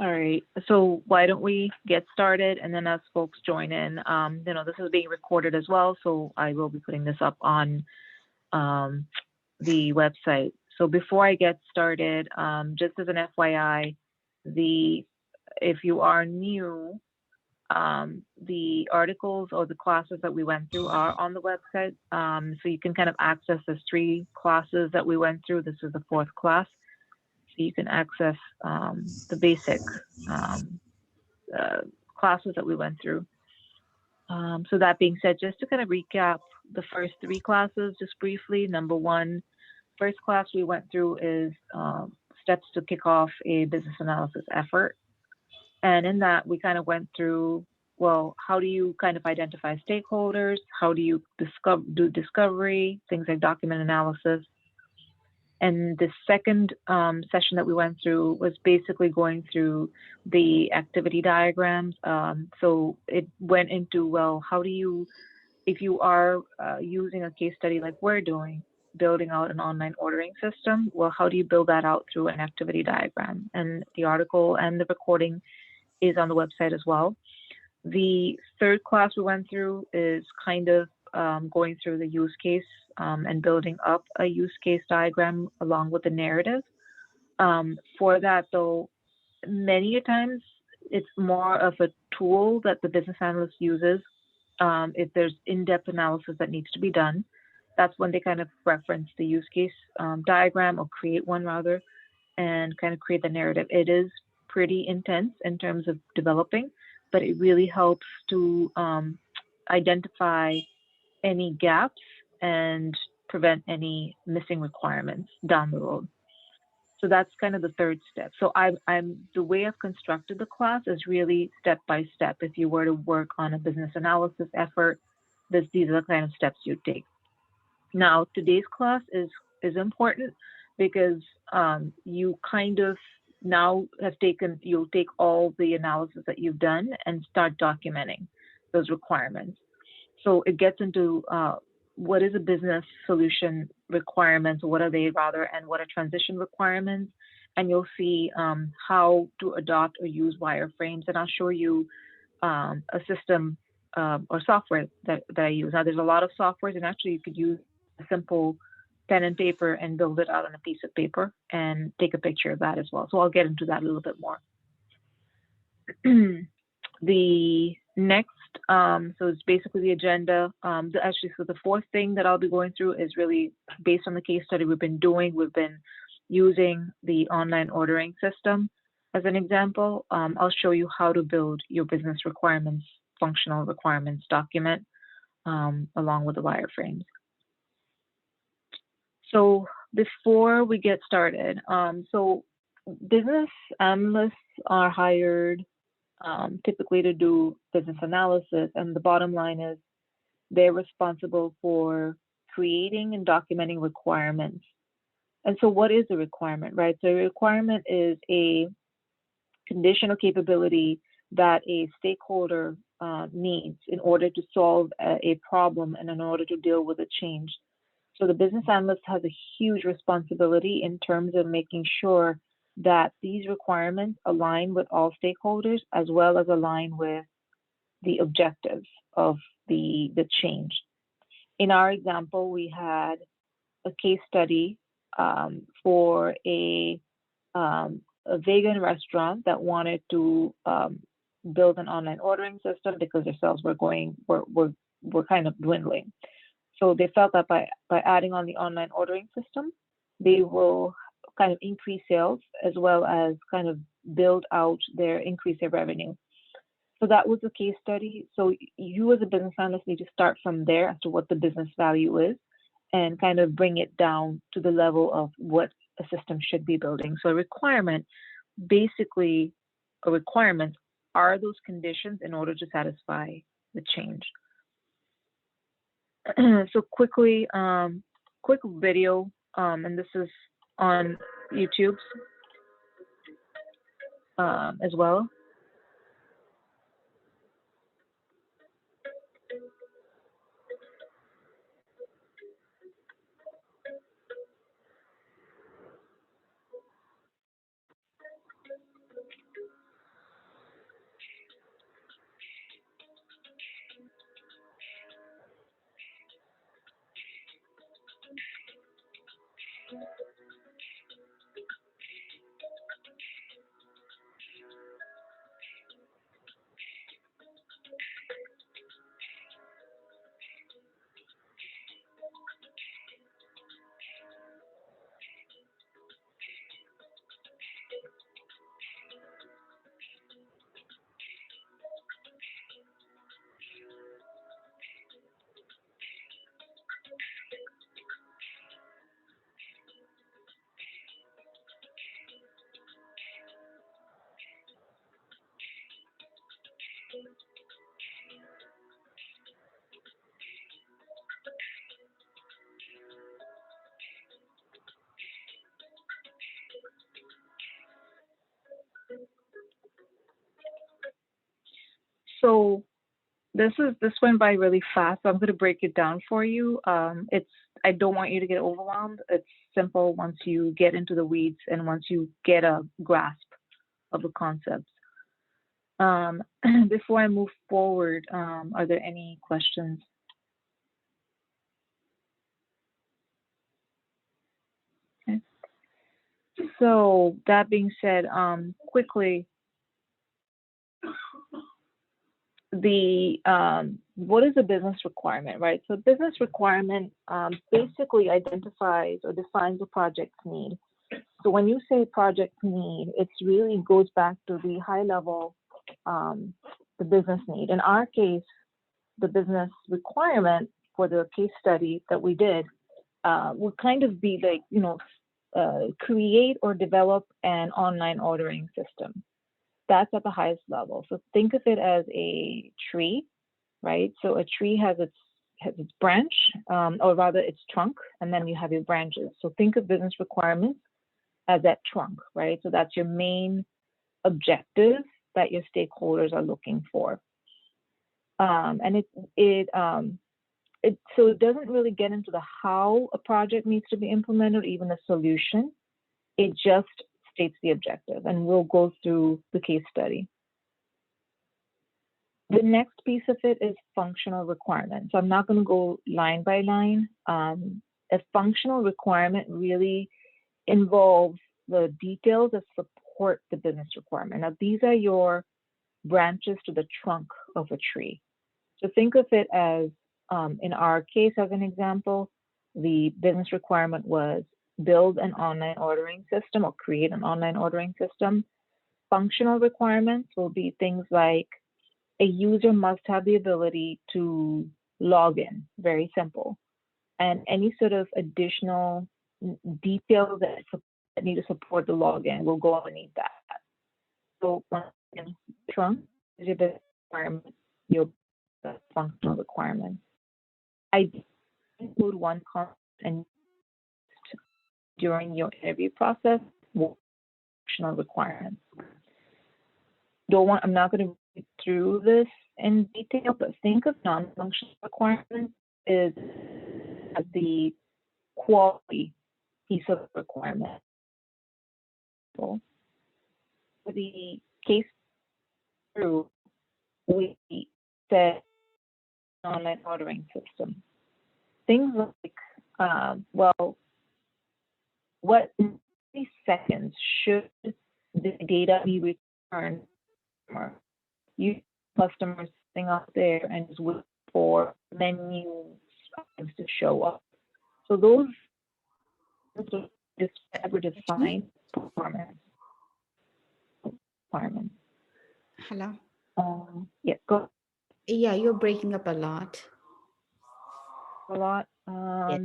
All right. So why don't we get started, and then as folks join in, this is being recorded as well, so I will be putting this up on the website. So before I get started, just as an FYI, if you are new, the articles or the classes that we went through are on the website. So you can kind of access the 3 classes that we went through. This is the 4th class. So you can access the basic classes that we went through. So that being said, just to kind of recap the first 3 classes, just briefly. Number 1, first class we went through is steps to kick off a business analysis effort. And in that, we kind of went through, well, how do you kind of identify stakeholders? How do you do discovery, things like document analysis? And the second session that we went through was basically going through the activity diagrams. So it went into, well, how do you, if you are using a case study like we're doing, building out an online ordering system, well, how do you build that out through an activity diagram? And the article and the recording is on the website as well. The third class we went through is kind of going through the use case and building up a use case diagram along with the narrative. For that, though, many a times it's more of a tool that the business analyst uses. If there's in-depth analysis that needs to be done, that's when they kind of reference the use case diagram, or create one rather, and kind of create the narrative. It is pretty intense in terms of developing, but it really helps to identify any gaps and prevent any missing requirements down the road. So that's kind of the third step. So the way I've constructed the class is really step by step. If you were to work on a business analysis effort, these are the kind of steps you take. Now, today's class is important because you kind of now you'll take all the analysis that you've done and start documenting those requirements. So it gets into what is a business solution requirements, what are they rather, and what are transition requirements. And you'll see how to adopt or use wireframes. And I'll show you a system or software that I use. Now, there's a lot of softwares, and actually you could use a simple pen and paper and build it out on a piece of paper and take a picture of that as well. So I'll get into that a little bit more. The next, so it's basically the agenda. So the 4th thing that I'll be going through is really based on the case study we've been doing. We've been using the online ordering system as an example. I'll show you how to build your business requirements, functional requirements document along with the wireframes. So before we get started, so business analysts are hired typically to do business analysis, and the bottom line is they're responsible for creating and documenting requirements. And so what is a requirement, right? So a requirement is a conditional capability that a stakeholder needs in order to solve a problem and in order to deal with a change. So the business analyst has a huge responsibility in terms of making sure that these requirements align with all stakeholders, as well as align with the objectives of the change. In our example, we had a case study for a vegan restaurant that wanted to build an online ordering system because their sales were kind of dwindling. So they felt that by adding on the online ordering system, they will kind of increase sales as well as kind of increase their revenue. So that was the case study. So you as a business analyst need to start from there as to what the business value is and kind of bring it down to the level of what a system should be building. So a requirement, basically a requirement are those conditions in order to satisfy the change. So quickly, quick video, and this is on YouTube as well. So this went by really fast. So I'm going to break it down for you. I don't want you to get overwhelmed. It's simple once you get into the weeds and once you get a grasp of the concepts. Before I move forward, are there any questions? Okay. So that being said, quickly, what is a business requirement, right? So business requirement basically identifies or defines a project's need. So when you say project need, it really goes back to the high level, the business need. In our case, the business requirement for the case study that we did would kind of be like, create or develop an online ordering system. That's at the highest level. So think of it as a tree, right? So a tree has its branch, or rather its trunk, and then you have your branches. So think of business requirements as that trunk, right? So that's your main objective that your stakeholders are looking for. And so it doesn't really get into the how a project needs to be implemented, or even a solution. It just states the objective, and we'll go through the case study. The next piece of it is functional requirements. So I'm not going to go line by line. A functional requirement really involves the details that support the business requirement. Now, these are your branches to the trunk of a tree. So think of it as, in our case, as an example, the business requirement was build an online ordering system or create an online ordering system. Functional requirements will be things like a user must have the ability to log in, very simple. And any sort of additional details that need to support the login will go underneath that. So in trunk is your business requirement, your functional requirements. I include one concept and during your interview process, functional requirements. I'm not going to read through this in detail, but think of non-functional requirements as the quality piece of requirement. So for the case through, we said online ordering system. Things like, what 30 seconds should the data be returned? You customers sitting out there and just wait for menu items to show up. So those just ever defined requirements. Hello. Yeah, go. Yeah, you're breaking up a lot. A lot. Yes.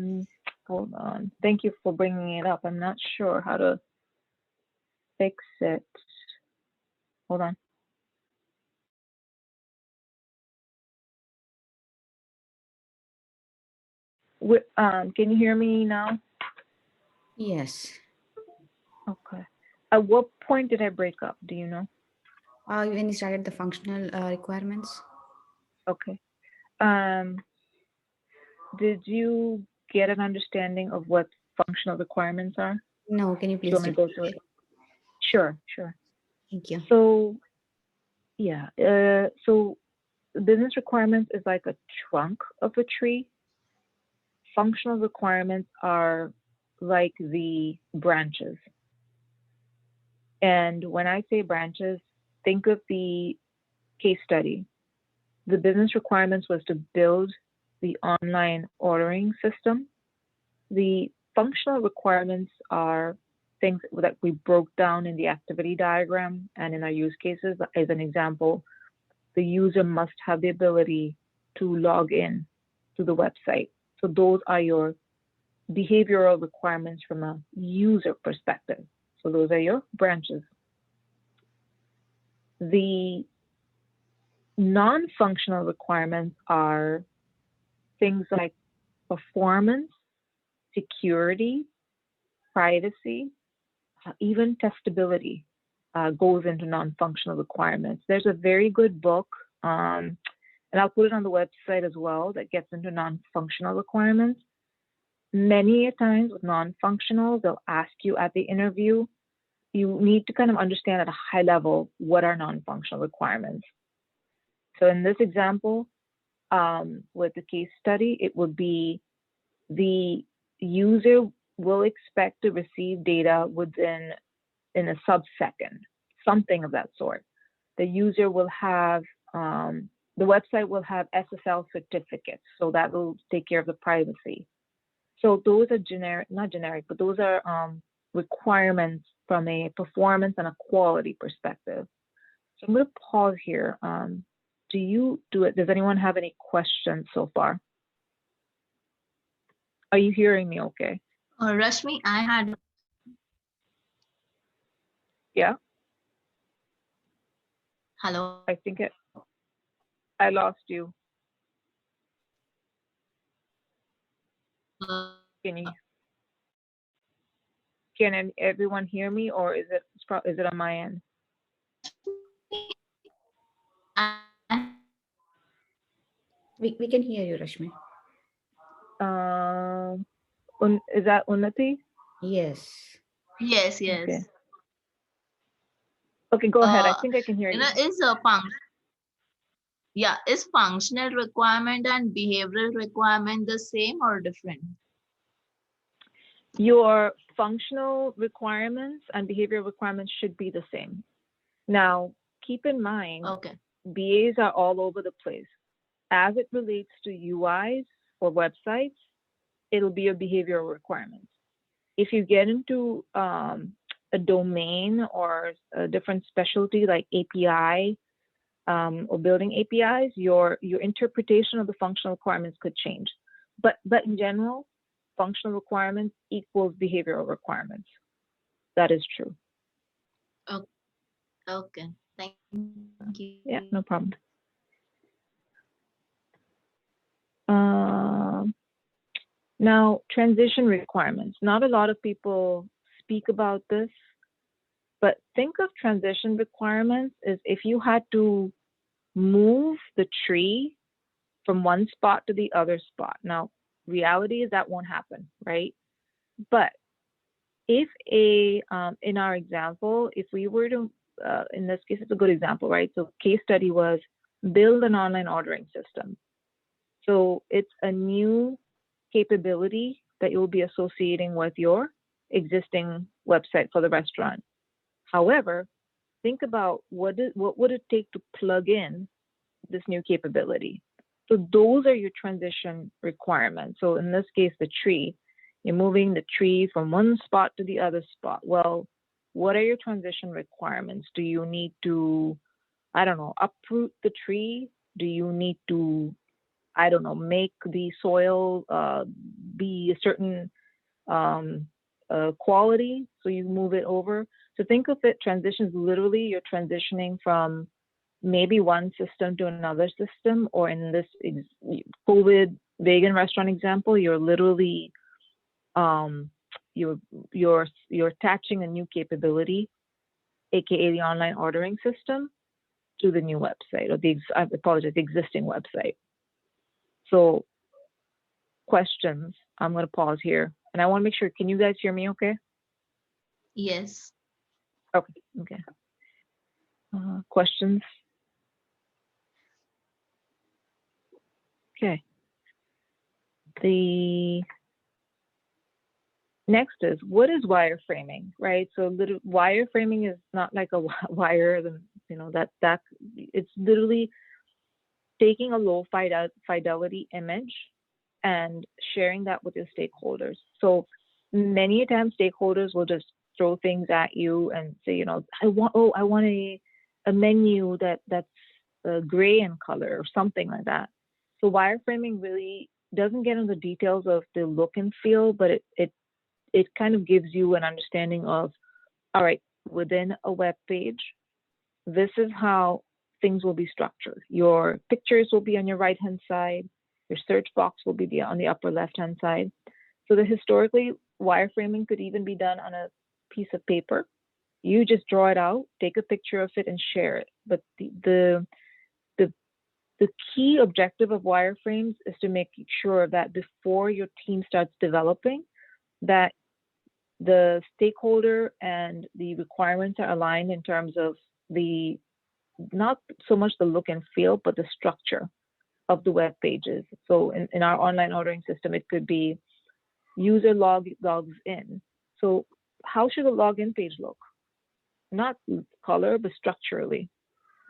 Hold on. Thank you for bringing it up. I'm not sure how to fix it. Hold on. Can you hear me now? Yes. Okay. At what point did I break up? Do you know? When you started the functional requirements. Okay. Did you get an understanding of what functional requirements are? No, can you Do you please want me to go through it? Sure. Thank you. So, yeah. So business requirements is like a trunk of a tree. Functional requirements are like the branches. And when I say branches, think of the case study. The business requirements was to build the online ordering system. The functional requirements are things that we broke down in the activity diagram and in our use cases. As an example, the user must have the ability to log in to the website. So those are your behavioral requirements from a user perspective. So those are your branches. The non-functional requirements are things like performance, security, privacy, even testability goes into non-functional requirements. There's a very good book and I'll put it on the website as well, that gets into non-functional requirements. Many times with non-functional, they'll ask you at the interview, you need to kind of understand at a high level what are non-functional requirements. So in this example, with the case study, it would be the user will expect to receive data in a sub-second, something of that sort. The user will have, the website will have SSL certificates, so that will take care of the privacy. So those are generic, not generic, but those are requirements from a performance and a quality perspective. So I'm going to pause here. Does anyone have any questions so far? Are you hearing me okay? Rashmi, I had. Yeah, Hello. I think I lost you. Can everyone hear me, or is it on my end? We can hear you, Rashmi. Is that Unnati? Yes. Yes. Okay, go ahead. I think I can hear you. Is functional requirement and behavioral requirement the same or different? Your functional requirements and behavioral requirements should be the same. Now, keep in mind, Okay. BAs are all over the place. As it relates to UIs or websites, it'll be your behavioral requirements. If you get into a domain or a different specialty like API or building APIs, your interpretation of the functional requirements could change. But in general, functional requirements equals behavioral requirements. That is true. Okay. Thank you. Yeah, no problem. Now, transition requirements. Not a lot of people speak about this, but think of transition requirements as if you had to move the tree from one spot to the other spot. Now, reality is that won't happen, right? But if in our example, if we were to, in this case, it's a good example, right? So case study was build an online ordering system. So it's a new capability that you'll be associating with your existing website for the restaurant. However, think about what would it take to plug in this new capability. So those are your transition requirements. So in this case, the tree, you're moving the tree from one spot to the other spot. Well, what are your transition requirements? Do you need to, I don't know, uproot the tree? Do you need to, I don't know, make the soil be a certain quality so you move it over? So think of it, transitions, literally you're transitioning from maybe one system to another system, or in this COVID vegan restaurant example, you're literally you're attaching a new capability, aka the online ordering system, to the new website, or the existing website. So questions, I'm going to pause here, and I want to make sure, can you guys hear me okay? Yes. Okay. Questions? Okay. The next is, what is wireframing, right? So wireframing is not like a wire, that it's literally taking a low fidelity image and sharing that with your stakeholders. So many times stakeholders will just throw things at you and say, I want a menu that's gray in color or something like that. So wireframing really doesn't get into the details of the look and feel, but it kind of gives you an understanding of, all right, within a web page, this is how things will be structured. Your pictures will be on your right-hand side. Your search box will be on the upper left-hand side. So historically, wireframing could even be done on a piece of paper. You just draw it out, take a picture of it, and share it. But the the key objective of wireframes is to make sure that before your team starts developing, that the stakeholder and the requirements are aligned in terms of the, not so much the look and feel, but the structure of the web pages. So in our online ordering system, it could be user logs in. So how should a login page look? Not color, but structurally.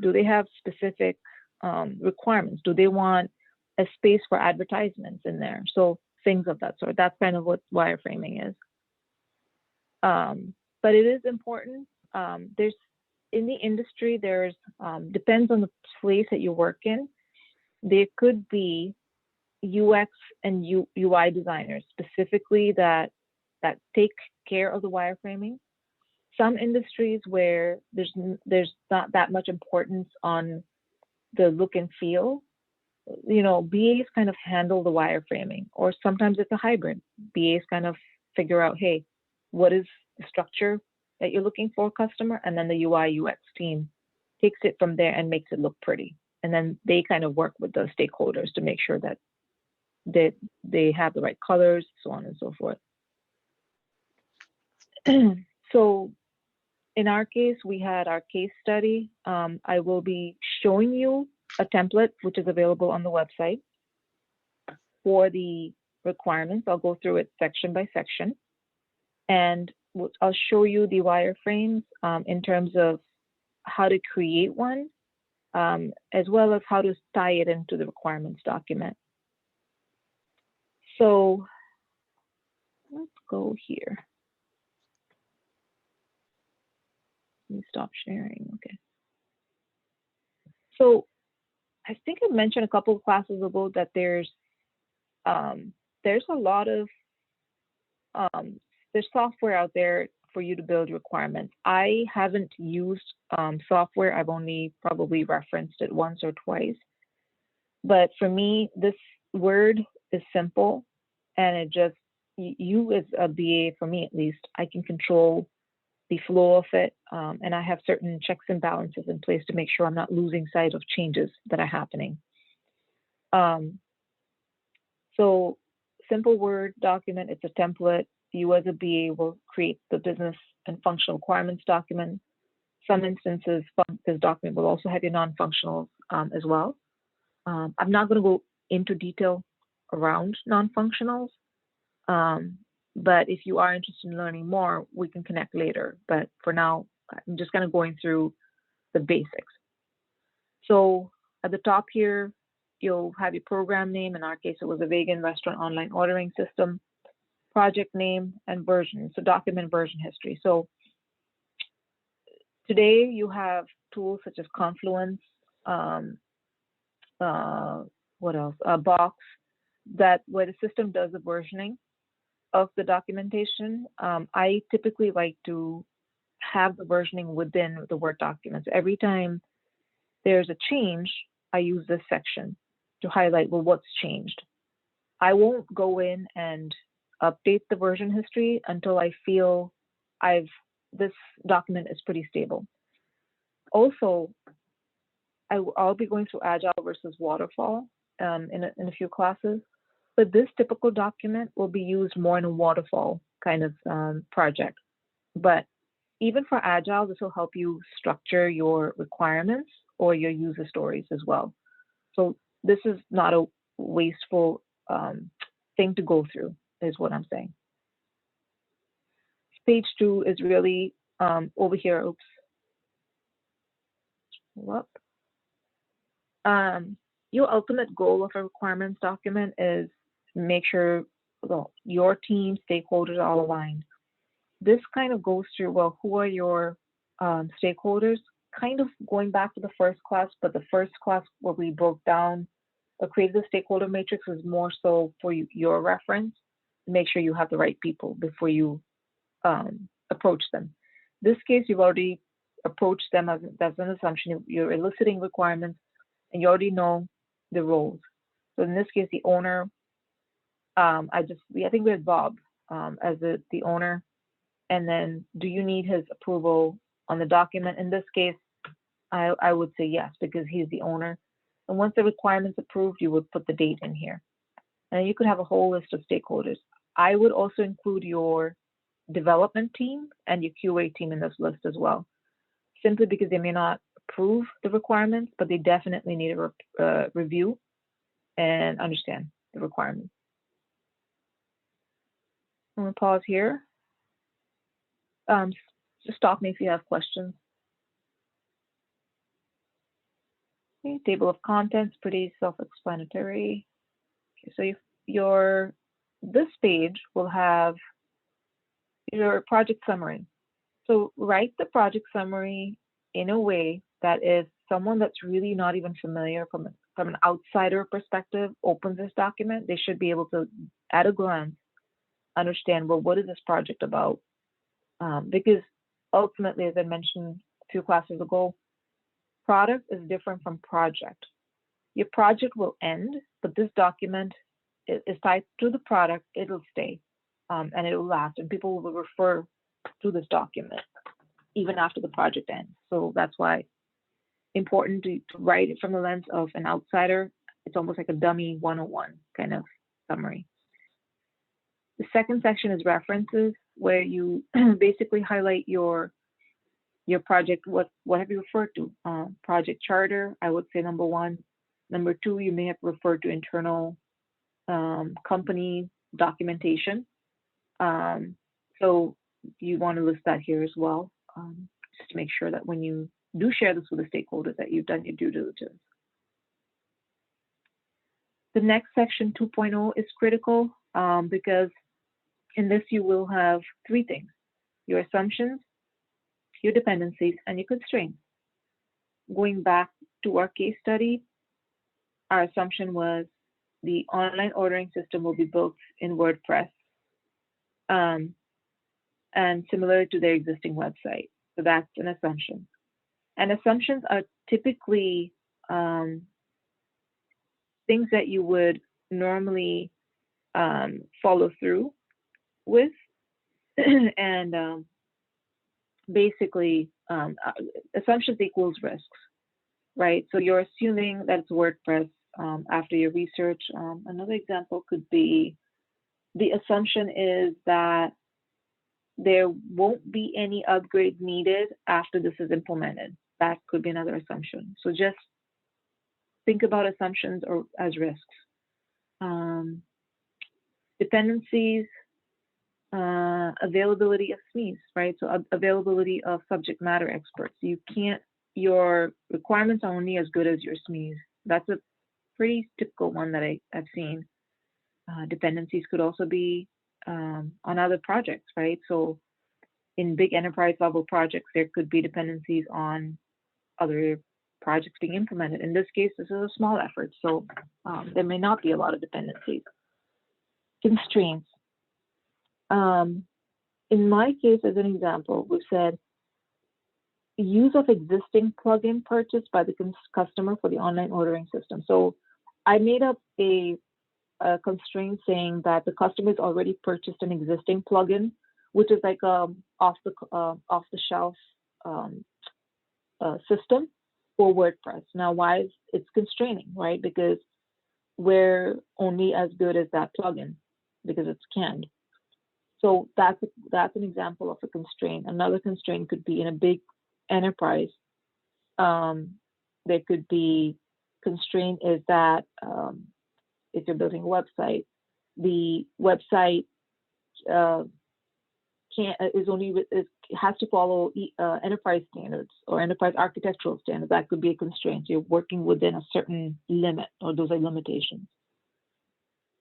Do they have specific requirements? Do they want a space for advertisements in there? So things of that sort. That's kind of what wireframing is. But it is important. There's in the industry, there's depends on the place that you work in. There could be UX and UI designers specifically that take care of the wireframing. Some industries where there's not that much importance on the look and feel, BAs kind of handle the wireframing, or sometimes it's a hybrid. BAs kind of figure out, hey, what is the structure that you're looking for, customer, and then the UI UX team takes it from there and makes it look pretty. And then they kind of work with the stakeholders to make sure that they have the right colors, so on and so forth. So in our case, we had our case study. I will be showing you a template, which is available on the website for the requirements. I'll go through it section by section. And I'll show you the wireframes in terms of how to create one, as well as how to tie it into the requirements document. So let's go here. Let me stop sharing. Okay. So I think I mentioned a couple of classes ago that there's a lot of there's software out there for you to build requirements. I haven't used software. I've only probably referenced it once or twice. But for me, this Word is simple, and it just, you as a BA, for me at least, I can control the flow of it, and I have certain checks and balances in place to make sure I'm not losing sight of changes that are happening. So simple Word document, it's a template. You as a BA will create the business and functional requirements document. Some instances, this document will also have your non-functionals as well. I'm not going to go into detail around non-functionals, but if you are interested in learning more, we can connect later. But for now, I'm just kind of going through the basics. So at the top here, you'll have your program name. In our case, it was a vegan restaurant online ordering system, project name, and version. So document version history. So today you have tools such as Confluence, what else? Box, where the system does the versioning of the documentation. I typically like to have the versioning within the Word documents. Every time there's a change, I use this section to highlight, well, what's changed. I won't go in and update the version history until I feel this document is pretty stable. Also, I'll be going through Agile versus Waterfall in a few classes, but this typical document will be used more in a waterfall kind of project. But even for Agile, this will help you structure your requirements or your user stories as well. So this is not a wasteful thing to go through, is what I'm saying. Page 2 is really over here. Oops. Whoop. Your ultimate goal of a requirements document is make sure your team stakeholders are all aligned. This kind of goes through, well, who are your stakeholders? Kind of going back to the first class, but the first class where we broke down or created the stakeholder matrix was more so for your reference. Make sure you have the right people before you approach them. This case, you've already approached them as an assumption. You're eliciting requirements, and you already know the roles. So in this case, the owner, I think we had Bob as the owner, and then do you need his approval on the document? In this case, I would say yes, because he's the owner. And once the requirement's approved, you would put the date in here. And you could have a whole list of stakeholders. I would also include your development team and your QA team in this list as well, simply because they may not approve the requirements, but they definitely need a review and understand the requirements. I'm going to pause here. Just stop me if you have questions. Okay, table of contents, pretty self-explanatory. Okay, so this page will have your project summary. So write the project summary in a way that if someone that's really not even familiar from an outsider perspective opens this document, they should be able to, at a glance, understand, well, what is this project about? Because ultimately, as I mentioned a few classes ago, product is different from project. Your project will end, but this document is tied to the product. It'll stay, and it will last, and people will refer to this document even after the project ends. So that's why important to write it from the lens of an outsider. It's almost like a dummy 101 kind of summary. The second section is references, where you basically highlight your project. What have you referred to? Project charter, I would say number one. Number two, you may have referred to internal company documentation. So you want to list that here as well, just to make sure that when you do share this with the stakeholders that you've done your due diligence. The next section, 2.0, is critical because in this you will have three things: your assumptions, your dependencies, and your constraints. Going back to our case study, our assumption was the online ordering system will be built in WordPress and similar to their existing website. So that's an assumption. And assumptions are typically things that you would normally follow through with. And basically, assumptions equals risks, right? So you're assuming that it's WordPress after your research. Another example could be the assumption is that there won't be any upgrade needed after this is implemented. That could be another assumption. So just think about assumptions or as risks. Dependencies, availability of SMEs, right? So availability of subject matter experts. Your requirements are only as good as your SMEs. That's a pretty typical one that I've seen. Dependencies could also be on other projects, right? So in big enterprise level projects, there could be dependencies on other projects being implemented. In this case, this is a small effort, so there may not be a lot of dependencies. Constraints. In my case, as an example, we said use of existing plugin purchased by the customer for the online ordering system. So I made up a constraint saying that the customer's already purchased an existing plugin, which is like off the shelf system for WordPress. Now, why is it's constraining, right? Because we're only as good as that plugin because it's canned. So that's an example of a constraint. Another constraint could be in a big enterprise. There could be constraint is that if you're building a website, the website has to follow enterprise standards or enterprise architectural standards. That could be a constraint. You're working within a certain limit, or those are limitations.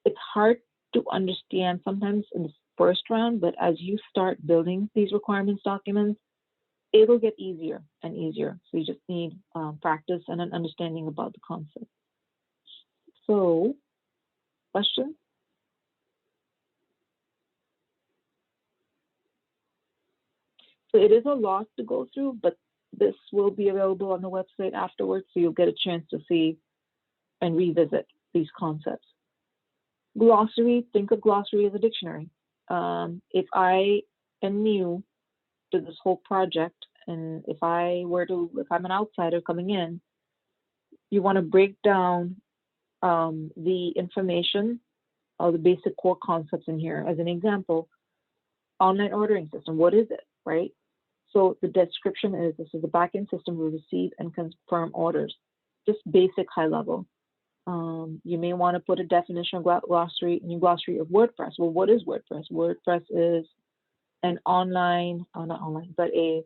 It's hard to understand sometimes in the first round, but as you start building these requirements documents, it'll get easier and easier. So you just need practice and an understanding about the concept. So, questions? So it is a lot to go through, but this will be available on the website afterwards, so you'll get a chance to see and revisit these concepts. Glossary, think of glossary as a dictionary. If I am new to this whole project, and if I'm an outsider coming in, you want to break down the information or the basic core concepts in here. As an example, online ordering system, what is it, right? So the description is, this is the backend system will receive and confirm orders, just basic high level. You may want to put a definition of glossary, new glossary of WordPress. Well, what is WordPress? WordPress is an online, not online, but a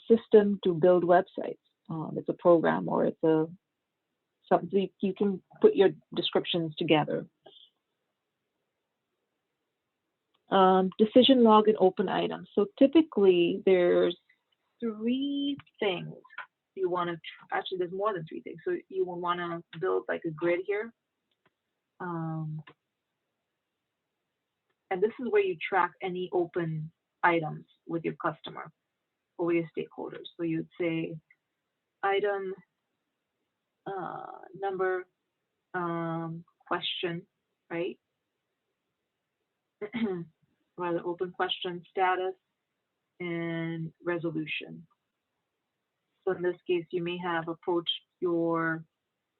system to build websites. It's a program, or it's a something you can put your descriptions together. Decision log and open items. So typically there's 3 things you want to, actually there's more than 3 things. So you will want to build like a grid here. And this is where you track any open items with your customer or with your stakeholders. So you'd say item number, question, right? Rather open question, status, and resolution. So in this case, you may have approached your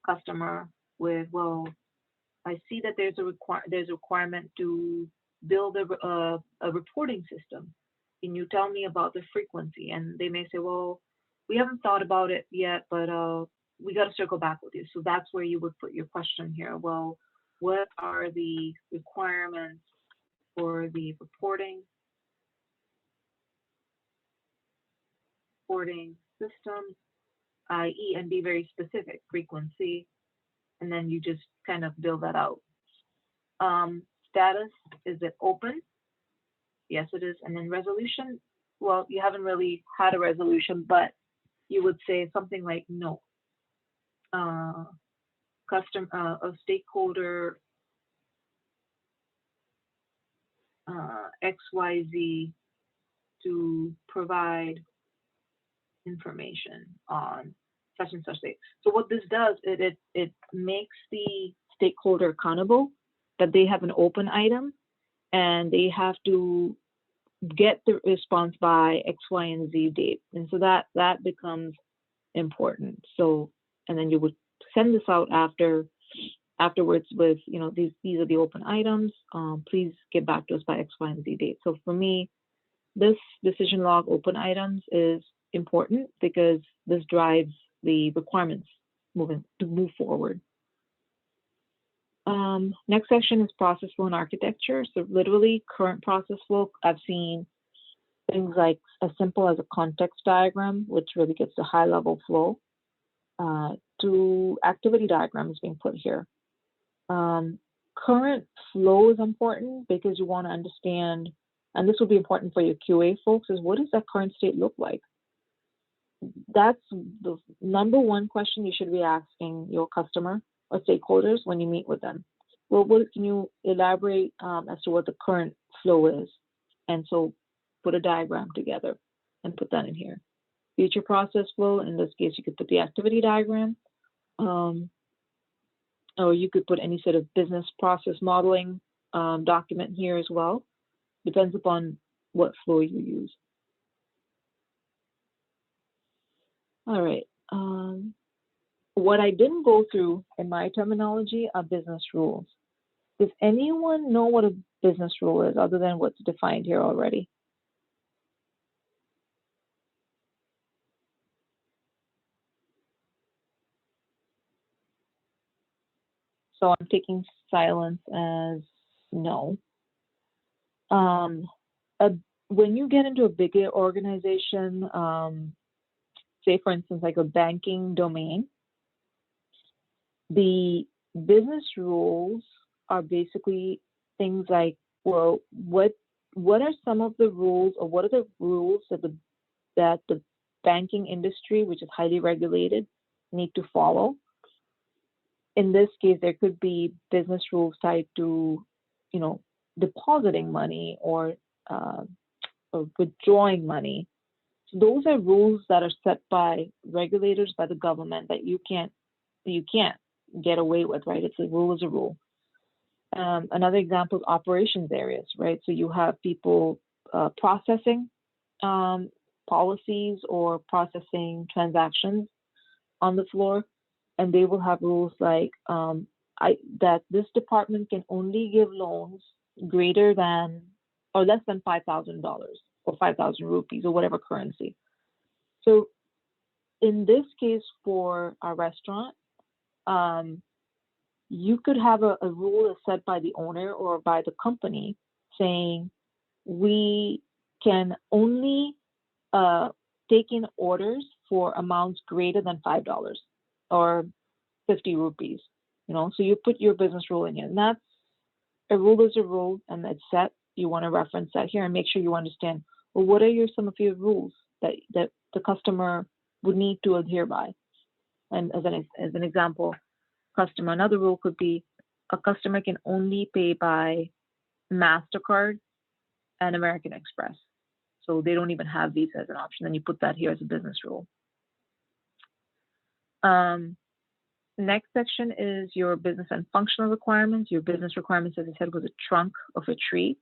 customer with, well, I see that there's a requirement to build a reporting system. Can you tell me about the frequency? And they may say, well, we haven't thought about it yet, but we got to circle back with you. So that's where you would put your question here. Well, what are the requirements for the reporting system, i.e., and be very specific, frequency, and then you just kind of build that out. Status, is it open? Yes, it is. And then resolution, well, you haven't really had a resolution, but you would say something like no. A stakeholder XYZ to provide information on such and such thing. So what this does, it makes the stakeholder accountable that they have an open item and they have to get the response by X, Y, and Z date. And so that becomes important. So, and then you would send this out afterwards with, you know, these are the open items. Please get back to us by X, Y, and Z date. So for me, this decision log open items is important because this drives the requirements to move forward. Next section is process flow and architecture. So literally current process flow, I've seen things like as simple as a context diagram, which really gets the high level flow, to activity diagrams being put here. Current flow is important because you want to understand, and this will be important for your QA folks, is what does that current state look like? That's the number one question you should be asking your customer or stakeholders when you meet with them. Well, what can you elaborate as to what the current flow is? And so put a diagram together and put that in here. Future process flow, in this case, you could put the activity diagram, or you could put any sort of business process modeling document here as well. Depends upon what flow you use. All right. What I didn't go through in my terminology are business rules. Does anyone know what a business rule is other than what's defined here already? So I'm taking silence as no. When you get into a bigger organization, say for instance, like a banking domain, the business rules are basically things like, well, what are some of the rules, or what are the rules that the banking industry, which is highly regulated, need to follow? In this case, there could be business rules tied to, you know, depositing money or withdrawing money. So those are rules that are set by regulators, by the government, that you can't get away with, right? It's a rule is a rule. Another example is operations areas, right? So you have people processing policies or processing transactions on the floor. and they will have rules like that this department can only give loans greater than or less than $5,000 or 5,000 rupees or whatever currency. So in this case, for our restaurant, you could have a rule that's set by the owner or by the company saying we can only take in orders for amounts greater than $5 or 50 rupees. So you put your business rule in here, and that's a rule is a rule, and it's set. You want to reference that here and make sure you understand. Well, what are some of your rules that the customer would need to adhere by? And as an example, another rule could be a customer can only pay by MasterCard and American Express. So they don't even have Visa as an option. Then you put that here as a business rule. Next section is your business and functional requirements. Your business requirements, as I said, was a trunk of a tree.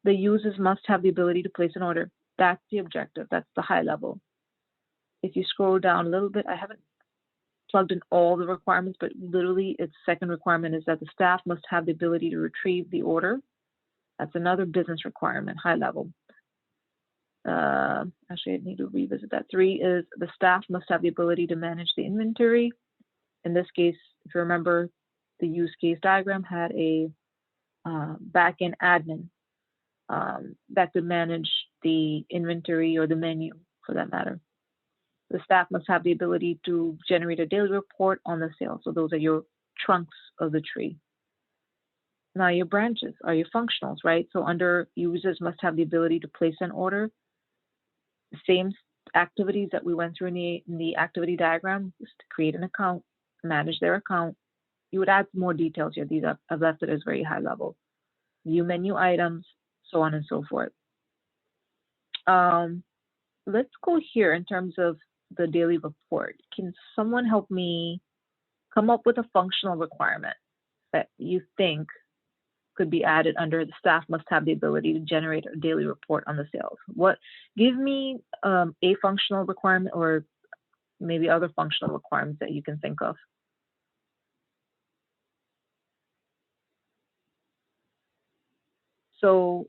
The users must have the ability to place an order. That's the objective. That's the high level. If you scroll down a little bit, I haven't plugged in all the requirements, but literally its second requirement is that the staff must have the ability to retrieve the order. That's another business requirement, high level. Actually, I need to revisit that. 3 is the staff must have the ability to manage the inventory. In this case, if you remember, the use case diagram had a back-end admin that could manage the inventory or the menu, for that matter. The staff must have the ability to generate a daily report on the sales. So those are your trunks of the tree. Now your branches are your functionals, right? So under users must have the ability to place an order. The same activities that we went through in the activity diagram is to create an account, manage their account. You would add more details here. These I've left it as very high level. View menu items, so on and so forth. Let's go here in terms of the daily report. Can someone help me come up with a functional requirement that you think could be added under the staff must have the ability to generate a daily report on the sales? Give me a functional requirement or maybe other functional requirements that you can think of. So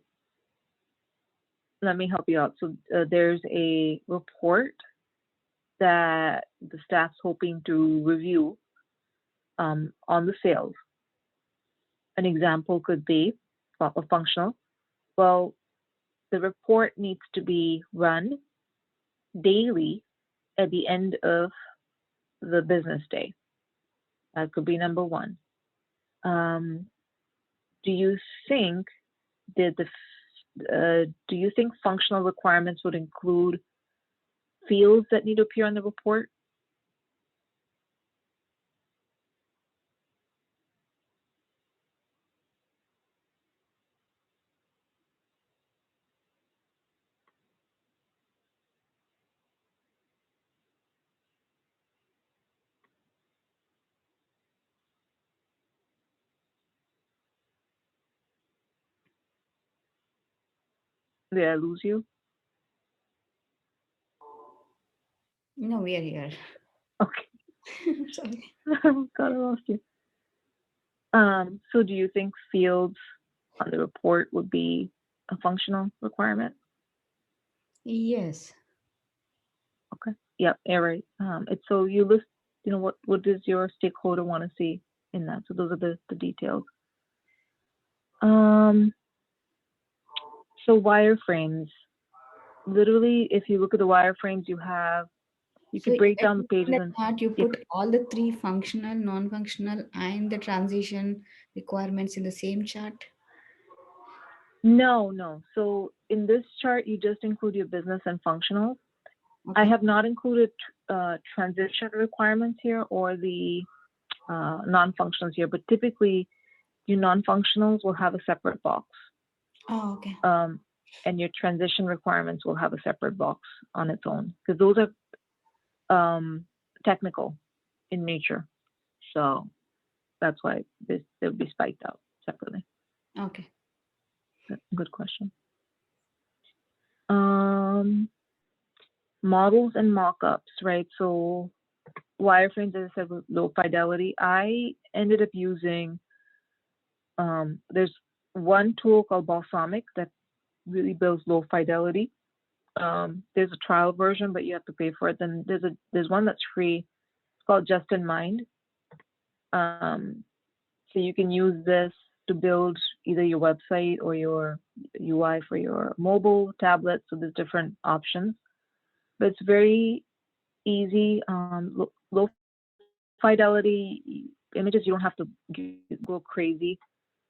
let me help you out. So there's a report that the staff's hoping to review on the sales. An example could be a functional. Well, the report needs to be run daily at the end of the business day. That could be number 1. Do you think functional requirements would include fields that need to appear on the report? Did I lose you? No, we are here. Okay. Sorry. God, I lost you. So do you think fields on the report would be a functional requirement? Yes. Okay. Yep. Yeah, right. It's so you list. What does your stakeholder want to see in that? So those are the details. So wireframes. Literally, if you look at the wireframes, you could break down the pages and you put all the 3 functional, non-functional, and the transition requirements in the same chart. No. So in this chart, you just include your business and functional. Okay. I have not included transition requirements here or the non-functionals here, but typically your non-functionals will have a separate box. Oh, okay. And your transition requirements will have a separate box on its own because those are technical in nature. So that's why they'll be spiked out separately. Okay. Good question. Models and mock-ups, right? So wireframes, as I said, with low fidelity. I ended up using, there's one tool called Balsamic that really builds low fidelity. There's a trial version, but you have to pay for it. Then there's one that's free. It's called Just in Mind. So you can use this to build either your website or your UI for your mobile tablet. So there's different options, but it's very easy. Low fidelity images, you don't have to go crazy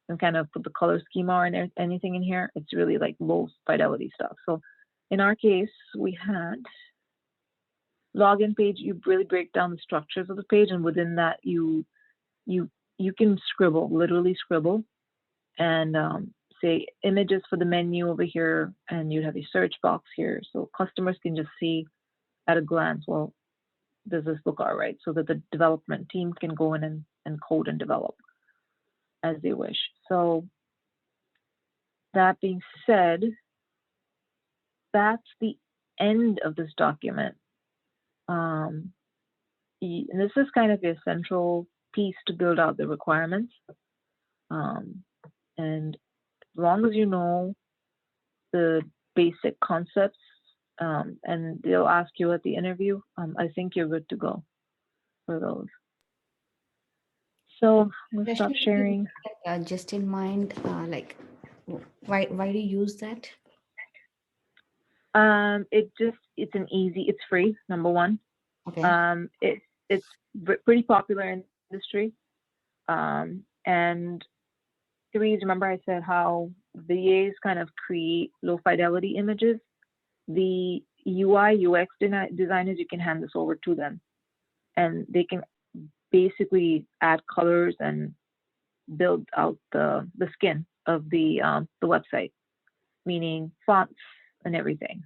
and kind of put the color schema or anything in here. It's really like low fidelity stuff. So in our case, we had login page. You really break down the structures of the page, and within that, you can scribble, literally scribble, and say images for the menu over here, and you'd have a search box here, so customers can just see at a glance, well, does this look all right? So that the development team can go in and code and develop as they wish. So that being said, that's the end of this document. And this is kind of a central piece to build out the requirements. And as long as you know the basic concepts, and they'll ask you at the interview, I think you're good to go for those. So I'm gonna stop sharing. Just in mind, like, why do you use that? It's it's free, number one. Okay. It's pretty popular in the industry. And three, remember I said how VAs kind of create low fidelity images. The UI UX designers, you can hand this over to them, and they can basically add colors and build out the skin of the website, meaning fonts and everything,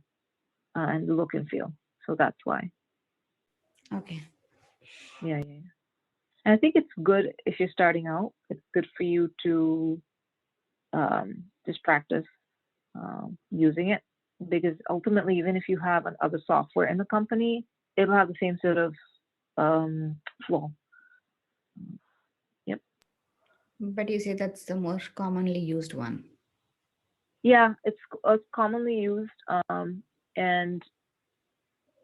and the look and feel. So that's why. Okay. Yeah. And I think it's good if you're starting out. It's good for you to just practice using it, because ultimately, even if you have other software in the company, it'll have the same sort of flow. Yep. But you say that's the most commonly used one. Yeah, it's commonly used, and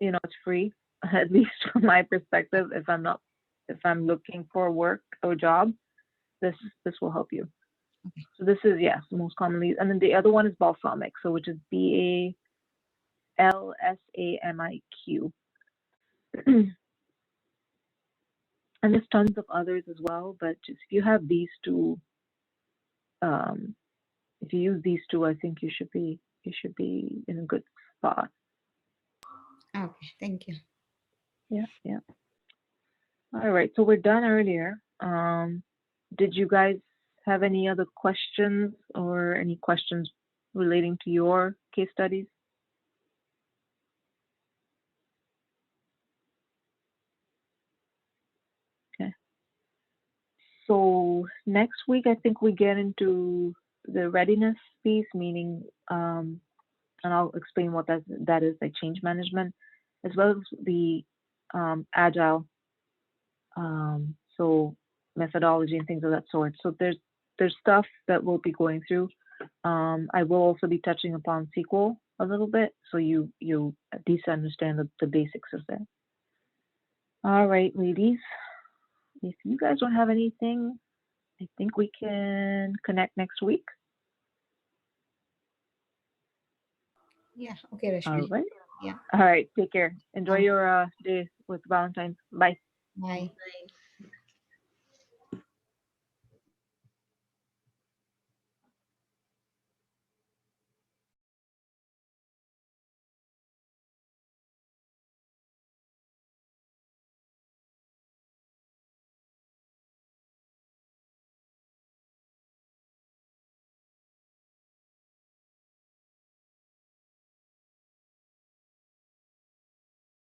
it's free, at least from my perspective. If I'm looking for work or job, this will help you. Okay. So this is, yes, the most commonly used. And then the other one is Balsamic, so which is BALSAMIQ. And there's tons of others as well, but just if you have these two, if you use these two, I think you should be in a good spot. Okay, thank you. Yeah. All right, so we're done earlier. Did you guys have any other questions or any questions relating to your case studies? Okay. So next week, I think we get into the readiness piece, meaning, and I'll explain what that is, like change management, as well as the agile, so methodology and things of that sort. So there's stuff that we'll be going through. I will also be touching upon SQL a little bit, so you at least understand the basics of that. All right, ladies, if you guys don't have anything, I think we can connect next week. Yeah. Okay, Rashmi. All right. Yeah. All right. Take care. Enjoy your day with Valentine's. Bye. Bye. Bye.